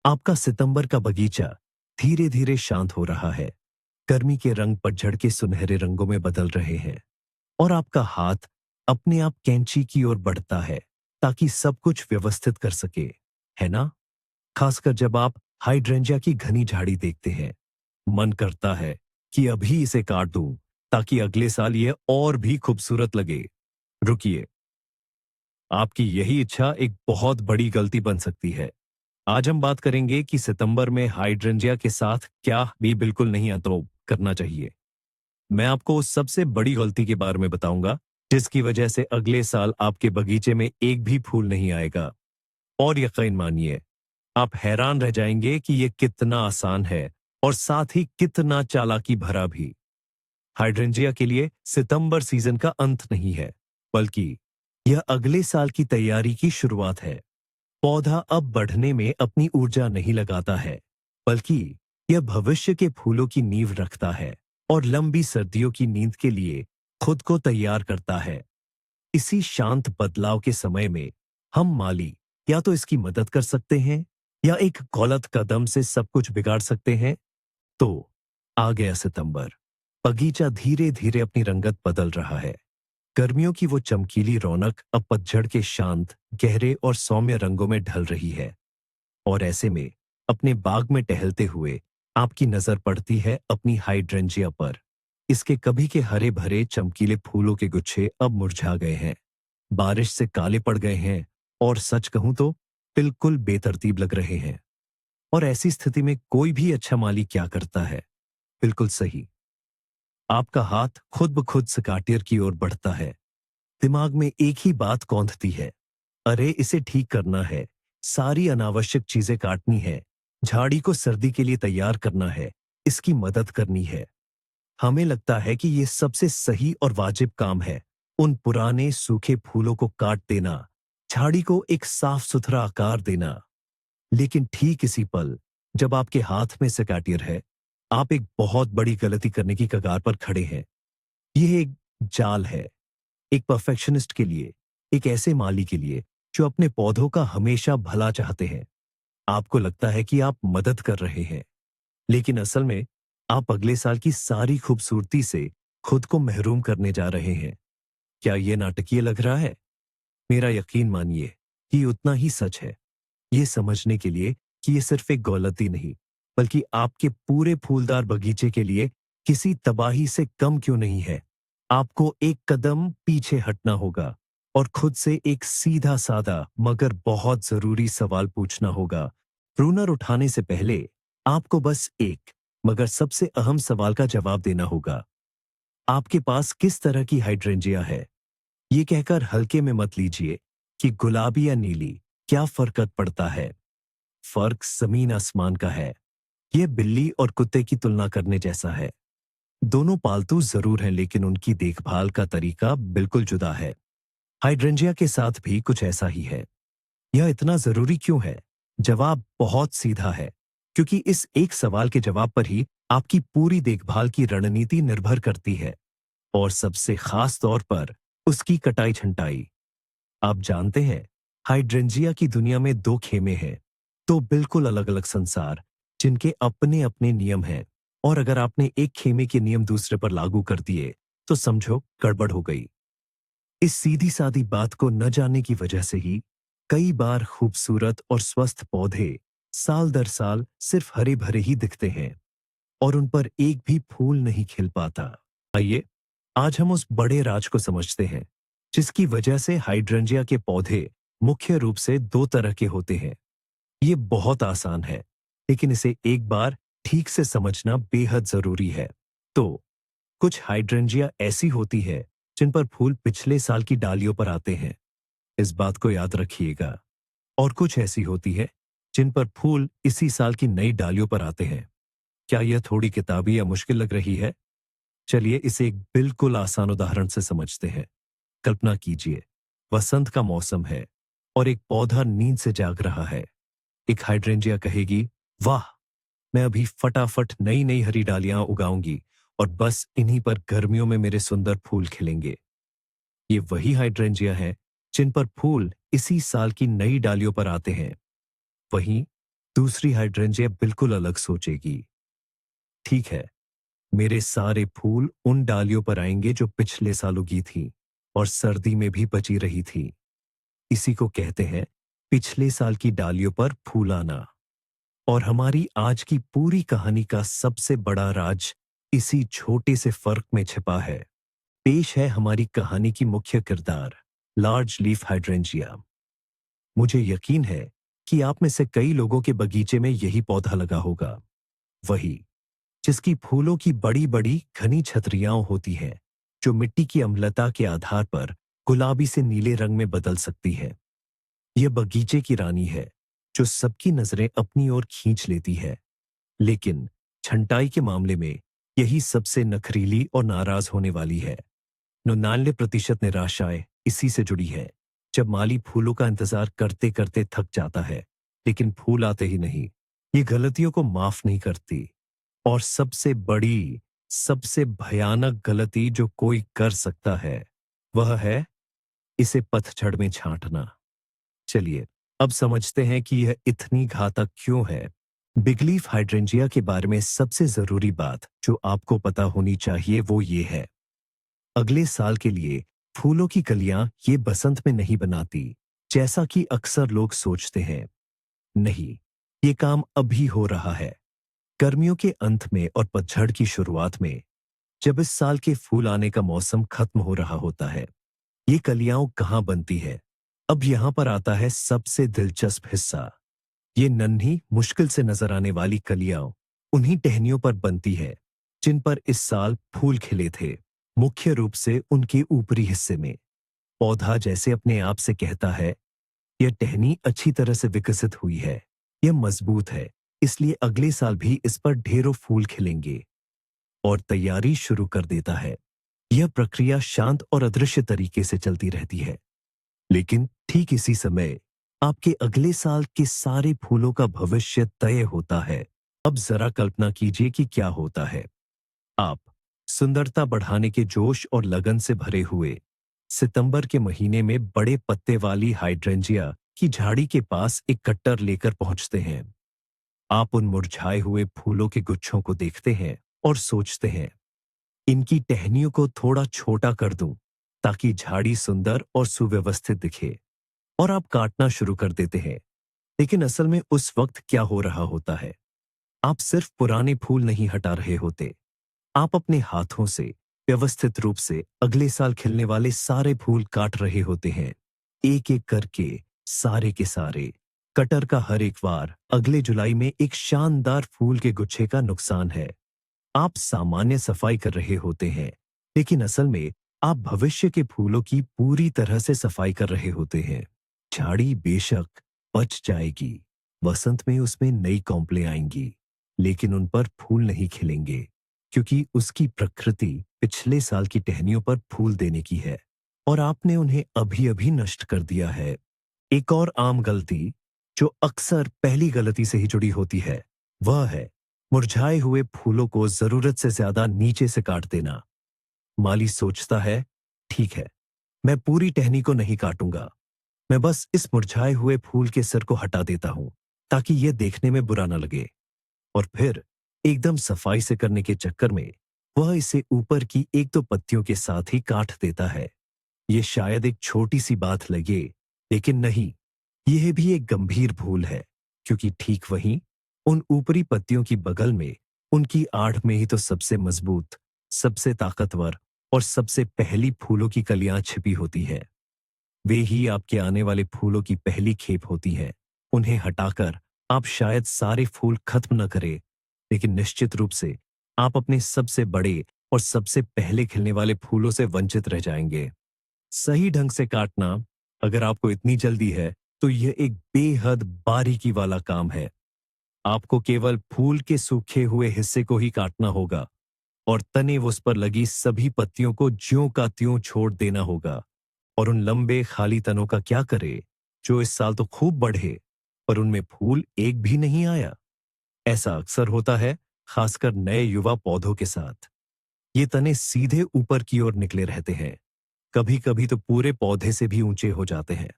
आपका सितंबर का बगीचा धीरे धीरे शांत हो रहा है। गर्मी के रंग पतझड़ के सुनहरे रंगों में बदल रहे हैं और आपका हाथ अपने आप कैंची की ओर बढ़ता है ताकि सब कुछ व्यवस्थित कर सके, है ना? खासकर जब आप हाइड्रेंजिया की घनी झाड़ी देखते हैं, मन करता है कि अभी इसे काट दूं ताकि अगले साल यह और भी खूबसूरत लगे। रुकिए, आपकी यही इच्छा एक बहुत बड़ी गलती बन सकती है। आज हम बात करेंगे कि सितंबर में हाइड्रेंजिया के साथ क्या भी बिल्कुल नहीं तो करना चाहिए। मैं आपको उस सबसे बड़ी गलती के बारे में बताऊंगा जिसकी वजह से अगले साल आपके बगीचे में एक भी फूल नहीं आएगा। और यकीन मानिए, आप हैरान रह जाएंगे कि यह कितना आसान है और साथ ही कितना चालाकी भरा भी। हाइड्रेंजिया के लिए सितंबर सीजन का अंत नहीं है, बल्कि यह अगले साल की तैयारी की शुरुआत है। पौधा अब बढ़ने में अपनी ऊर्जा नहीं लगाता है, बल्कि यह भविष्य के फूलों की नींव रखता है और लंबी सर्दियों की नींद के लिए खुद को तैयार करता है। इसी शांत बदलाव के समय में हम माली या तो इसकी मदद कर सकते हैं या एक गलत कदम से सब कुछ बिगाड़ सकते हैं। तो आ गया सितंबर। बगीचा धीरे धीरे अपनी रंगत बदल रहा है। गर्मियों की वो चमकीली रौनक अब पतझड़ के शांत, गहरे और सौम्य रंगों में ढल रही है। और ऐसे में अपने बाग में टहलते हुए आपकी नजर पड़ती है अपनी हाइड्रेंजिया पर। इसके कभी के हरे भरे चमकीले फूलों के गुच्छे अब मुरझा गए हैं, बारिश से काले पड़ गए हैं और सच कहूं तो बिल्कुल बेतरतीब लग रहे हैं। और ऐसी स्थिति में कोई भी अच्छा माली क्या करता है? बिल्कुल सही, आपका हाथ खुद ब खुद सकाटियर की ओर बढ़ता है। दिमाग में एक ही बात कौंधती है, अरे इसे ठीक करना है, सारी अनावश्यक चीजें काटनी है, झाड़ी को सर्दी के लिए तैयार करना है, इसकी मदद करनी है। हमें लगता है कि यह सबसे सही और वाजिब काम है, उन पुराने सूखे फूलों को काट देना, झाड़ी को एक साफ सुथरा आकार देना। लेकिन ठीक इसी पल, जब आपके हाथ में सेकाटियर है, आप एक बहुत बड़ी गलती करने की कगार पर खड़े हैं। यह एक जाल है, एक परफेक्शनिस्ट के लिए, एक ऐसे माली के लिए जो अपने पौधों का हमेशा भला चाहते हैं। आपको लगता है कि आप मदद कर रहे हैं, लेकिन असल में आप अगले साल की सारी खूबसूरती से खुद को महरूम करने जा रहे हैं। क्या यह नाटकीय लग रहा है? मेरा यकीन मानिए कि उतना ही सच है। ये समझने के लिए कि ये सिर्फ एक गलती नहीं, बल्कि आपके पूरे फूलदार बगीचे के लिए किसी तबाही से कम क्यों नहीं है। आपको एक कदम पीछे हटना होगा और खुद से एक सीधा साधा मगर बहुत जरूरी सवाल पूछना होगा। प्रूनर उठाने से पहले आपको बस एक मगर सबसे अहम सवाल का जवाब देना होगा। आपके पास किस तरह की हाइड्रेंजिया है? ये कहकर हल्के में मत लीजिए कि गुलाबी या नीली, क्या फर्क पड़ता है? फर्क जमीन आसमान का है। यह बिल्ली और कुत्ते की तुलना करने जैसा है। दोनों पालतू जरूर हैं, लेकिन उनकी देखभाल का तरीका बिल्कुल जुदा है। हाइड्रेंजिया के साथ भी कुछ ऐसा ही है। यह इतना जरूरी क्यों है? जवाब बहुत सीधा है, क्योंकि इस एक सवाल के जवाब पर ही आपकी पूरी देखभाल की रणनीति निर्भर करती है, और सबसे खास तौर पर उसकी कटाई छंटाई। आप जानते हैं, हाइड्रेंजिया की दुनिया में दो खेमे हैं, दो बिल्कुल अलग अलग संसार, जिनके अपने अपने नियम हैं। और अगर आपने एक खेमे के नियम दूसरे पर लागू कर दिए तो समझो गड़बड़ हो गई। इस सीधी सादी बात को न जानने की वजह से ही कई बार खूबसूरत और स्वस्थ पौधे साल दर साल सिर्फ हरे भरे ही दिखते हैं और उन पर एक भी फूल नहीं खिल पाता। आइए आज हम उस बड़े राज को समझते हैं, जिसकी वजह से हाइड्रेंजिया के पौधे मुख्य रूप से दो तरह के होते हैं। ये बहुत आसान है, लेकिन इसे एक बार ठीक से समझना बेहद जरूरी है। तो कुछ हाइड्रेंजिया ऐसी होती है जिन पर फूल पिछले साल की डालियों पर आते हैं, इस बात को याद रखिएगा। और कुछ ऐसी होती है जिन पर फूल इसी साल की नई डालियों पर आते हैं। क्या यह थोड़ी किताबी या मुश्किल लग रही है? चलिए इसे एक बिल्कुल आसान उदाहरण से समझते हैं। कल्पना कीजिए, वसंत का मौसम है और एक पौधा नींद से जाग रहा है। एक हाइड्रेंजिया कहेगी, वाह, मैं अभी फटाफट नई नई हरी डालियां उगाऊंगी और बस इन्हीं पर गर्मियों में मेरे सुंदर फूल खिलेंगे। ये वही हाइड्रेंजिया है जिन पर फूल इसी साल की नई डालियों पर आते हैं। वहीं दूसरी हाइड्रेंजिया बिल्कुल अलग सोचेगी। ठीक है, मेरे सारे फूल उन डालियों पर आएंगे जो पिछले साल उगी थी और सर्दी में भी बची रही थी। इसी को कहते हैं पिछले साल की डालियों पर फूल आना। और हमारी आज की पूरी कहानी का सबसे बड़ा राज इसी छोटे से फर्क में छिपा है। पेश है हमारी कहानी की मुख्य किरदार, लार्ज लीफ हाइड्रेंजिया। मुझे यकीन है कि आप में से कई लोगों के बगीचे में यही पौधा लगा होगा, वही जिसकी फूलों की बड़ी बड़ी घनी छतरियां होती हैं, जो मिट्टी की अम्लता के आधार पर गुलाबी से नीले रंग में बदल सकती है। यह बगीचे की रानी है, जो सबकी नजरें अपनी ओर खींच लेती है। लेकिन छंटाई के मामले में यही सबसे नखरीली और नाराज होने वाली है। 99% निराशाएं इसी से जुड़ी है। जब माली फूलों का इंतजार करते करते थक जाता है, लेकिन फूल आते ही नहीं। ये गलतियों को माफ नहीं करती। और सबसे बड़ी, सबसे भयानक गलती जो कोई कर सकता है, वह है इसे पतझड़ में छांटना। चलिए, अब समझते हैं कि यह इतनी घातक क्यों है। बिगलीफ हाइड्रेंजिया के बारे में सबसे जरूरी बात जो आपको पता होनी चाहिए वो ये है, अगले साल के लिए फूलों की कलियां ये बसंत में नहीं बनाती, जैसा कि अक्सर लोग सोचते हैं। नहीं, ये काम अभी हो रहा है। गर्मियों के अंत में और पतझड़ की शुरुआत में, जब इस साल के फूल आने का मौसम खत्म हो रहा होता है, ये कलियां कहाँ बनती है। अब यहां पर आता है सबसे दिलचस्प हिस्सा। ये नन्ही, मुश्किल से नजर आने वाली कलियां उन्हीं टहनियों पर बनती है जिन पर इस साल फूल खिले थे, मुख्य रूप से उनके ऊपरी हिस्से में। पौधा जैसे अपने आप से कहता है, यह टहनी अच्छी तरह से विकसित हुई है, यह मजबूत है, इसलिए अगले साल भी इस पर ढेरों फूल खिलेंगे, और तैयारी शुरू कर देता है। यह प्रक्रिया शांत और अदृश्य तरीके से चलती रहती है। लेकिन ठीक इसी समय आपके अगले साल के सारे फूलों का भविष्य तय होता है। अब जरा कल्पना कीजिए कि क्या होता है। आप सुंदरता बढ़ाने के जोश और लगन से भरे हुए सितंबर के महीने में बड़े पत्ते वाली हाइड्रेंजिया की झाड़ी के पास एक कट्टर लेकर पहुंचते हैं। आप उन मुरझाए हुए फूलों के गुच्छों को देखते हैं और सोचते हैं, इनकी टहनियों को थोड़ा छोटा कर दूं ताकि झाड़ी सुंदर और सुव्यवस्थित दिखे। और आप काटना शुरू कर देते हैं। लेकिन असल में उस वक्त क्या हो रहा होता है, आप सिर्फ पुराने फूल नहीं हटा रहे होते, आप अपने हाथों से व्यवस्थित रूप से अगले साल खिलने वाले सारे फूल काट रहे होते हैं। एक एक करके, सारे के सारे। कटर का हर एक वार अगले जुलाई में एक शानदार फूल के गुच्छे का नुकसान है। आप सामान्य सफाई कर रहे होते हैं, लेकिन असल में आप भविष्य के फूलों की पूरी तरह से सफाई कर रहे होते हैं। झाड़ी बेशक बच जाएगी, वसंत में उसमें नई कौंपलें आएंगी, लेकिन उन पर फूल नहीं खिलेंगे, क्योंकि उसकी प्रकृति पिछले साल की टहनियों पर फूल देने की है, और आपने उन्हें अभी अभी नष्ट कर दिया है। एक और आम गलती जो अक्सर पहली गलती से ही जुड़ी होती है, वह है मुरझाए हुए फूलों को जरूरत से ज्यादा नीचे से काट देना। माली सोचता है, ठीक है, मैं पूरी टहनी को नहीं काटूंगा, मैं बस इस मुरझाए हुए फूल के सिर को हटा देता हूं ताकि यह देखने में बुरा न लगे। और फिर एकदम सफाई से करने के चक्कर में वह इसे ऊपर की एक दो पत्तियों के साथ ही काट देता है। यह शायद एक छोटी सी बात लगे, लेकिन नहीं, यह भी एक गंभीर भूल है, क्योंकि ठीक वहीं उन ऊपरी पत्तियों की बगल में, उनकी आड़ में ही तो सबसे मजबूत, सबसे ताकतवर और सबसे पहली फूलों की कलियां छिपी होती है। वे ही आपके आने वाले फूलों की पहली खेप होती हैं। उन्हें हटाकर आप शायद सारे फूल खत्म न करें, लेकिन निश्चित रूप से आप अपने सबसे बड़े और सबसे पहले खिलने वाले फूलों से वंचित रह जाएंगे। सही ढंग से काटना, अगर आपको इतनी जल्दी है, तो यह एक बेहद बारीकी वाला काम है। आपको केवल फूल के सूखे हुए हिस्से को ही काटना होगा, और तने उस पर लगी सभी पत्तियों को ज्यों का त्यों छोड़ देना होगा। और उन लंबे खाली तनों का क्या करे, जो इस साल तो खूब बढ़े, पर उनमें फूल एक भी नहीं आया। ऐसा अक्सर होता है, खासकर नए युवा पौधों के साथ। ये तने सीधे ऊपर की ओर निकले रहते हैं, कभी कभी तो पूरे पौधे से भी ऊंचे हो जाते हैं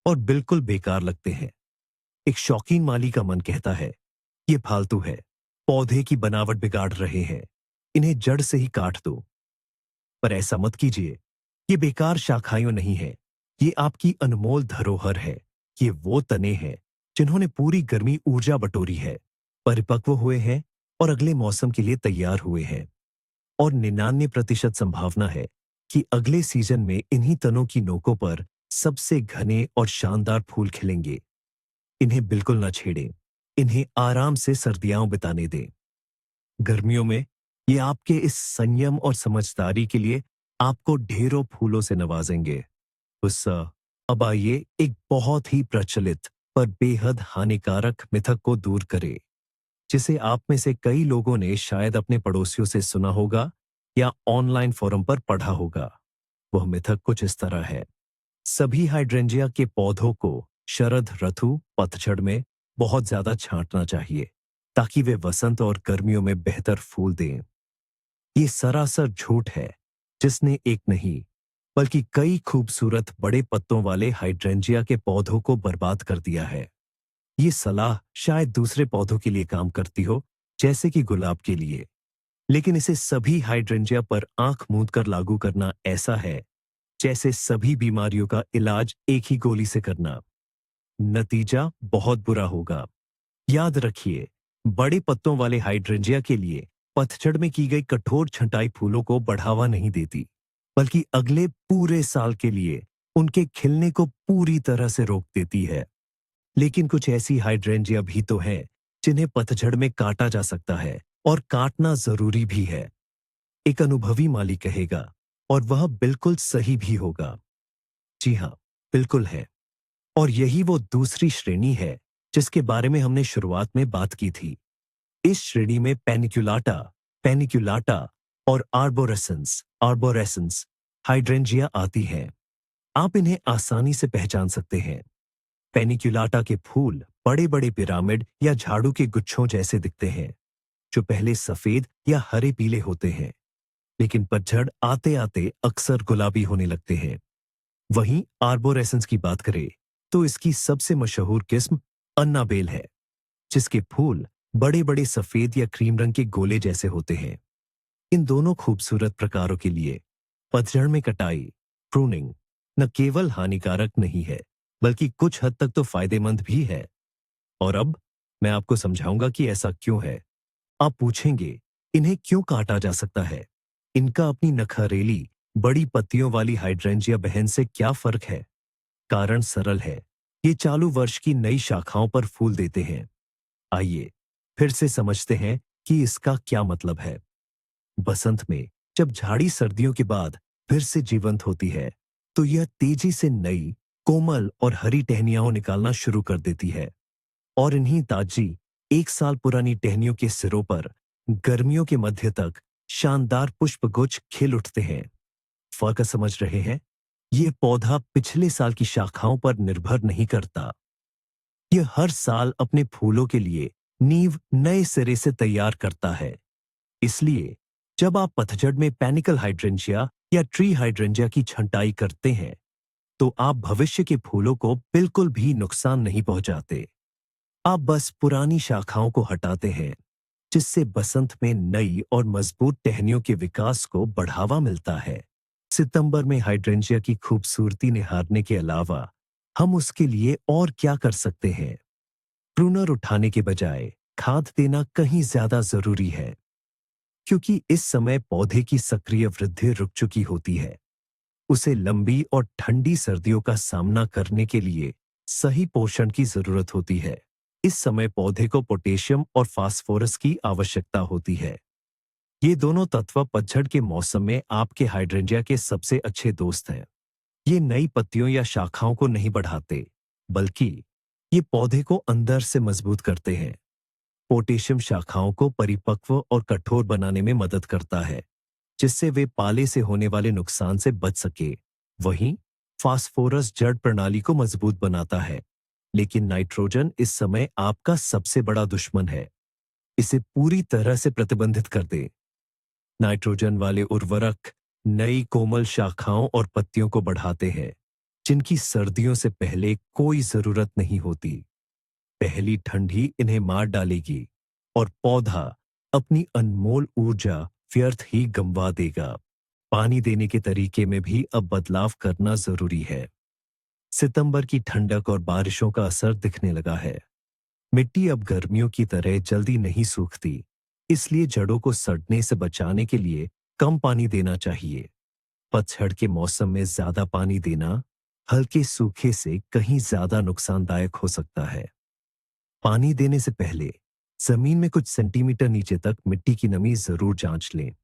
और बिल्कुल बेकार लगते हैं। एक शौकीन माली का मन कहता है, ये फालतू है, पौधे की बनावट बिगाड़ रहे हैं, इन्हें जड़ से ही काट दो। पर ऐसा मत कीजिए, ये बेकार शाखाएं नहीं है, ये आपकी अनमोल धरोहर है। ये वो तने हैं जिन्होंने पूरी गर्मी ऊर्जा बटोरी है, परिपक्व हुए हैं और अगले मौसम के लिए तैयार हुए हैं। और 99% संभावना है कि अगले सीजन में इन्हीं तनों की नोकों पर सबसे घने और शानदार फूल खिलेंगे। इन्हें बिल्कुल न छेड़ें, इन्हें आराम से सर्दियां बिताने दें। गर्मियों में ये आपके इस संयम और समझदारी के लिए आपको ढेरों फूलों से नवाजेंगे। अब आइए एक बहुत ही प्रचलित पर बेहद हानिकारक मिथक को दूर करें, जिसे आप में से कई लोगों ने शायद अपने पड़ोसियों से सुना होगा या ऑनलाइन फोरम पर पढ़ा होगा। वह मिथक कुछ इस तरह है, सभी हाइड्रेंजिया के पौधों को शरद ऋतु पतझड़ में बहुत ज्यादा छांटना चाहिए ताकि वे वसंत और गर्मियों में बेहतर फूल दें। ये सरासर झूठ है, जिसने एक नहीं बल्कि कई खूबसूरत बड़े पत्तों वाले हाइड्रेंजिया के पौधों को बर्बाद कर दिया है। ये सलाह शायद दूसरे पौधों के लिए काम करती हो, जैसे कि गुलाब के लिए, लेकिन इसे सभी हाइड्रेंजिया पर आंख मूंद कर लागू करना ऐसा है जैसे सभी बीमारियों का इलाज एक ही गोली से करना। नतीजा बहुत बुरा होगा। याद रखिए, बड़े पत्तों वाले हाइड्रेंजिया के लिए पतझड़ में की गई कठोर छंटाई फूलों को बढ़ावा नहीं देती, बल्कि अगले पूरे साल के लिए उनके खिलने को पूरी तरह से रोक देती है। लेकिन कुछ ऐसी हाइड्रेंजिया भी तो हैं जिन्हें पतझड़ में काटा जा सकता है और काटना जरूरी भी है, एक अनुभवी माली कहेगा, और वह बिल्कुल सही भी होगा। जी हाँ, बिल्कुल है। और यही वो दूसरी श्रेणी है जिसके बारे में हमने शुरुआत में बात की थी। इस श्रेणी में पेनिकुलाटा, पेनिकुलाटा और आर्बोरेसेंस, आर्बोरेसेंस हाइड्रेंजिया आती हैं। आप इन्हें आसानी से पहचान सकते हैं। पेनिकुलाटा के फूल बड़े बड़े पिरामिड या झाड़ू के गुच्छों जैसे दिखते हैं, जो पहले सफेद या हरे पीले होते हैं, लेकिन पतझड़ आते आते अक्सर गुलाबी होने लगते हैं। वहीं आर्बोरेसेंस की बात करें तो इसकी सबसे मशहूर किस्म अन्नाबेल है, जिसके फूल बड़े बड़े सफेद या क्रीम रंग के गोले जैसे होते हैं। इन दोनों खूबसूरत प्रकारों के लिए पतझड़ में कटाई, प्रूनिंग, न केवल हानिकारक नहीं है बल्कि कुछ हद तक तो फायदेमंद भी है। और अब मैं आपको समझाऊंगा कि ऐसा क्यों है। आप पूछेंगे, इन्हें क्यों काटा जा सकता है? इनका अपनी नखरेली बड़ी पत्तियों वाली हाइड्रेंजिया बहन से क्या फर्क है? कारण सरल है, ये चालू वर्ष की नई शाखाओं पर फूल देते हैं। आइए फिर से समझते हैं कि इसका क्या मतलब है। बसंत में जब झाड़ी सर्दियों के बाद फिर से जीवंत होती है, तो यह तेजी से नई, कोमल और हरी टहनियां निकालना शुरू कर देती है। और इन्हीं ताजी, एक साल पुरानी टहनियों के सिरों पर गर्मियों के मध्य तक शानदार पुष्पगुच्छ खिल उठते हैं। फर्क समझ रहे हैं? यह पौधा पिछले साल की शाखाओं पर निर्भर नहीं करता। यह हर साल अपने फूलों के लिए नींव नए सिरे से तैयार करता है। इसलिए जब आप पतझड़ में पेनिकल हाइड्रेंजिया या ट्री हाइड्रेंजिया की छंटाई करते हैं, तो आप भविष्य के फूलों को बिल्कुल भी नुकसान नहीं पहुंचाते। आप बस पुरानी शाखाओं को हटाते हैं, जिससे बसंत में नई और मजबूत टहनियों के विकास को बढ़ावा मिलता है। सितंबर में हाइड्रेंजिया की खूबसूरती निहारने के अलावा हम उसके लिए और क्या कर सकते हैं? प्रूनर उठाने के बजाय खाद देना कहीं ज्यादा जरूरी है, क्योंकि इस समय पौधे की सक्रिय वृद्धि रुक चुकी होती है। उसे लंबी और ठंडी सर्दियों का सामना करने के लिए सही पोषण की जरूरत होती है। इस समय पौधे को पोटेशियम और फास्फोरस की आवश्यकता होती है। ये दोनों तत्व पतझड़ के मौसम में आपके हाइड्रेंजिया के सबसे अच्छे दोस्त हैं। ये नई पत्तियों या शाखाओं को नहीं बढ़ाते, बल्कि ये पौधे को अंदर से मजबूत करते हैं। पोटेशियम शाखाओं को परिपक्व और कठोर बनाने में मदद करता है, जिससे वे पाले से होने वाले नुकसान से बच सके। वहीं फास्फोरस जड़ प्रणाली को मजबूत बनाता है, लेकिन नाइट्रोजन इस समय आपका सबसे बड़ा दुश्मन है। इसे पूरी तरह से प्रतिबंधित कर दे। नाइट्रोजन वाले उर्वरक नई कोमल शाखाओं और पत्तियों को बढ़ाते हैं, जिनकी सर्दियों से पहले कोई जरूरत नहीं होती। पहली ठंड ही इन्हें मार डालेगी और पौधा अपनी अनमोल ऊर्जा व्यर्थ ही गंवा देगा। पानी देने के तरीके में भी अब बदलाव करना जरूरी है। सितंबर की ठंडक और बारिशों का असर दिखने लगा है। मिट्टी अब गर्मियों की तरह जल्दी नहीं सूखती, इसलिए जड़ों को सड़ने से बचाने के लिए कम पानी देना चाहिए। पतझड़ के मौसम में ज्यादा पानी देना हल्के सूखे से कहीं ज्यादा नुकसानदायक हो सकता है। पानी देने से पहले जमीन में कुछ सेंटीमीटर नीचे तक मिट्टी की नमी जरूर जांच लें।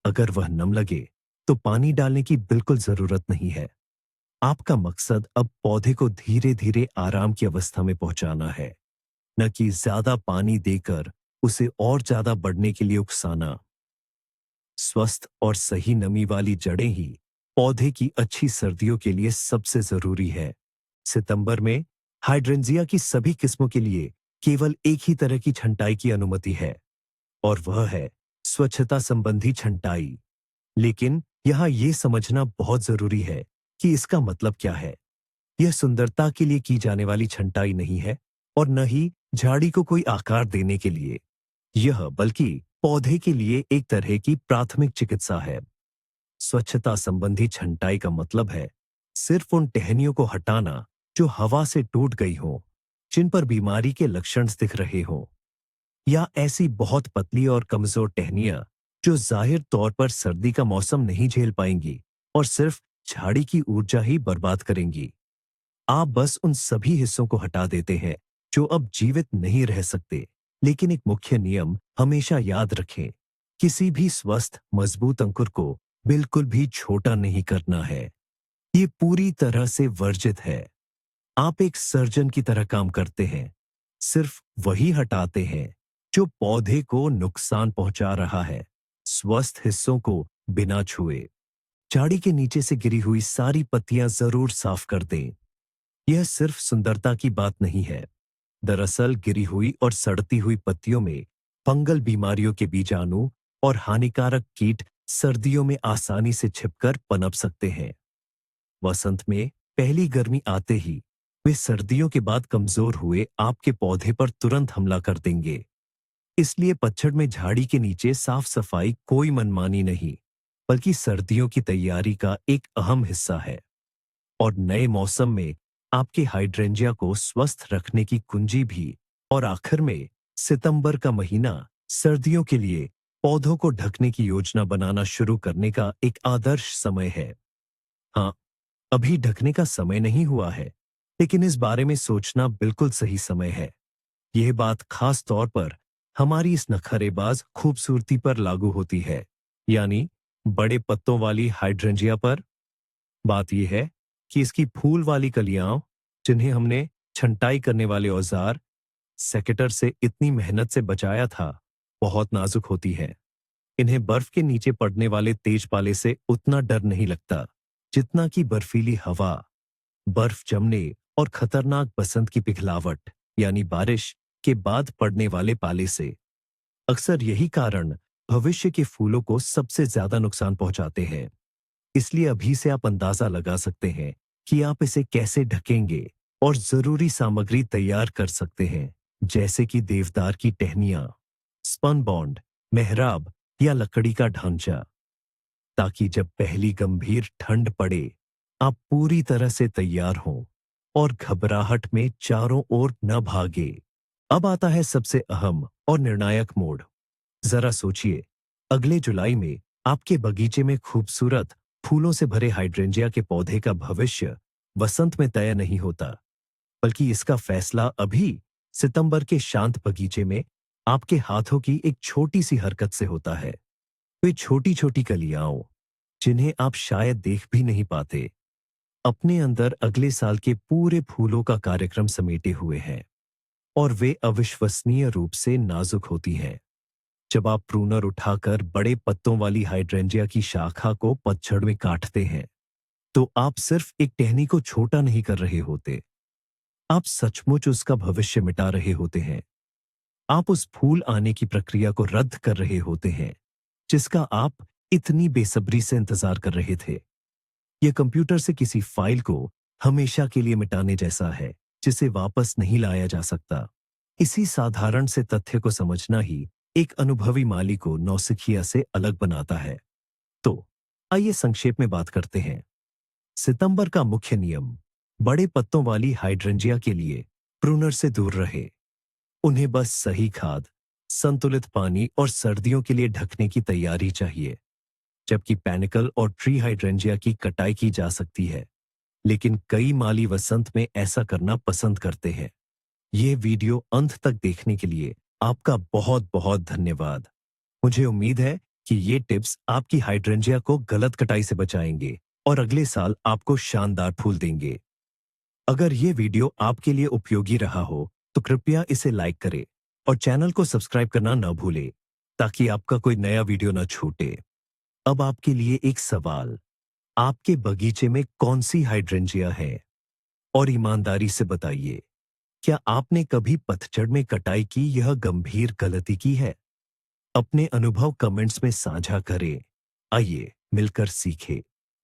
अगर वह नम लगे तो पानी डालने की बिल्कुल जरूरत नहीं है। आपका मकसद अब पौधे को धीरे धीरे आराम की अवस्था में पहुंचाना है, न कि ज्यादा पानी देकर उसे और ज्यादा बढ़ने के लिए उकसाना। स्वस्थ और सही नमी वाली जड़ें ही पौधे की अच्छी सर्दियों के लिए सबसे जरूरी है। सितंबर में हाइड्रेंजिया की सभी किस्मों के लिए केवल एक ही तरह की छंटाई की अनुमति है, और वह है स्वच्छता संबंधी छंटाई। लेकिन यहां यह समझना बहुत जरूरी है कि इसका मतलब क्या है। यह सुंदरता के लिए की जाने वाली छंटाई नहीं है और न ही झाड़ी को कोई आकार देने के लिए। यह बल्कि पौधे के लिए एक तरह की प्राथमिक चिकित्सा है। स्वच्छता संबंधी छंटाई का मतलब है सिर्फ उन टहनियों को हटाना जो हवा से टूट गई हो, जिन पर बीमारी के लक्षण दिख रहे हो, या ऐसी बहुत पतली और कमजोर टहनियां जो जाहिर तौर पर सर्दी का मौसम नहीं झेल पाएंगी और सिर्फ झाड़ी की ऊर्जा ही बर्बाद करेंगी। आप बस उन सभी हिस्सों को हटा देते हैं जो अब जीवित नहीं रह सकते। लेकिन एक मुख्य नियम हमेशा याद रखें, किसी भी स्वस्थ मजबूत अंकुर को बिल्कुल भी छोटा नहीं करना है। ये पूरी तरह से वर्जित है। आप एक सर्जन की तरह काम करते हैं, सिर्फ वही हटाते हैं जो पौधे को नुकसान पहुंचा रहा है, स्वस्थ हिस्सों को बिना छुए। झाड़ी के नीचे से गिरी हुई सारी पत्तियां जरूर साफ कर दें। यह सिर्फ सुंदरता की बात नहीं है। दरअसल गिरी हुई और सड़ती हुई पत्तियों में फंगल बीमारियों के बीजाणु और हानिकारक कीट सर्दियों में आसानी से छिपकर पनप सकते हैं। वसंत में पहली गर्मी आते ही वे सर्दियों के बाद कमजोर हुए आपके पौधे पर तुरंत हमला कर देंगे। इसलिए पतझड़ में झाड़ी के नीचे साफ सफाई कोई मनमानी नहीं, बल्कि सर्दियों की तैयारी का एक अहम हिस्सा है। और नए मौसम में आपके हाइड्रेंजिया को स्वस्थ रखने की कुंजी भी। और आखिर में सितंबर का महीना सर्दियों के लिए पौधों को ढकने की योजना बनाना शुरू करने का एक आदर्श समय है। हाँ, अभी ढकने का समय नहीं हुआ है, लेकिन इस बारे में सोचना बिल्कुल सही समय है। यह बात खास तौर पर हमारी इस नखरेबाज खूबसूरती पर लागू होती है, यानी बड़े पत्तों वाली हाइड्रेंजिया पर। बात यह है कि इसकी फूल वाली कलियां, जिन्हें हमने छंटाई करने वाले औजार सेकेटर से इतनी मेहनत से बचाया था, बहुत नाजुक होती है। इन्हें बर्फ के नीचे पड़ने वाले तेज पाले से उतना डर नहीं लगता जितना कि बर्फीली हवा, बर्फ जमने और खतरनाक बसंत की पिघलावट यानी बारिश के बाद पड़ने वाले पाले से। अक्सर यही कारण भविष्य के फूलों को सबसे ज्यादा नुकसान पहुंचाते हैं। इसलिए अभी से आप अंदाजा लगा सकते हैं कि आप इसे कैसे ढकेंगे और जरूरी सामग्री तैयार कर सकते हैं, जैसे कि देवदार की टहनियां, स्पन बॉन्ड, मेहराब या लकड़ी का ढांचा, ताकि जब पहली गंभीर ठंड पड़े आप पूरी तरह से तैयार हों और घबराहट में चारों ओर न भागे। अब आता है सबसे अहम और निर्णायक मोड़। जरा सोचिए, अगले जुलाई में आपके बगीचे में खूबसूरत फूलों से भरे हाइड्रेंजिया के पौधे का भविष्य वसंत में तय नहीं होता, बल्कि इसका फैसला अभी सितंबर के शांत बगीचे में आपके हाथों की एक छोटी सी हरकत से होता है। वे छोटी छोटी कलियां, जिन्हें आप शायद देख भी नहीं पाते, अपने अंदर अगले साल के पूरे फूलों का कार्यक्रम समेटे हुए हैं, और वे अविश्वसनीय रूप से नाजुक होती हैं। जब आप प्रूनर उठाकर बड़े पत्तों वाली हाइड्रेंजिया की शाखा को पतझड़ में काटते हैं, तो आप सिर्फ एक टहनी को छोटा नहीं कर रहे होते, आप सचमुच उसका भविष्य मिटा रहे होते हैं। आप उस फूल आने की प्रक्रिया को रद्द कर रहे होते हैं, जिसका आप इतनी बेसब्री से इंतजार कर रहे थे। यह कंप्यूटर से किसी फाइल को हमेशा के लिए मिटाने जैसा है, जिसे वापस नहीं लाया जा सकता। इसी साधारण से तथ्य को समझना ही एक अनुभवी माली को नौसिखिया से अलग बनाता है। तो आइए संक्षेप में बात करते हैं। सितंबर का मुख्य नियम। बड़े पत्तों वाली हाइड्रेंजिया के लिए प्रूनर से दूर रहे। उन्हें बस सही खाद, संतुलित पानी और सर्दियों के लिए ढकने की तैयारी चाहिए। जबकि पैनिकल और ट्री हाइड्रेंजिया की कटाई की जा सकती है, लेकिन कई माली वसंत में ऐसा करना पसंद करते हैं। ये वीडियो अंत तक देखने के लिए आपका बहुत बहुत धन्यवाद। मुझे उम्मीद है कि ये टिप्स आपकी हाइड्रेंजिया को गलत कटाई से बचाएंगे और अगले साल आपको शानदार फूल देंगे। अगर ये वीडियो आपके लिए उपयोगी रहा हो तो कृपया इसे लाइक करें और चैनल को सब्सक्राइब करना न भूलें, ताकि आपका कोई नया वीडियो न छूटे। अब आपके लिए एक सवाल। आपके बगीचे में कौन सी हाइड्रेंजिया है? और ईमानदारी से बताइए, क्या आपने कभी पतझड़ में कटाई की यह गंभीर गलती की है? अपने अनुभव कमेंट्स में साझा करें। आइए मिलकर सीखें।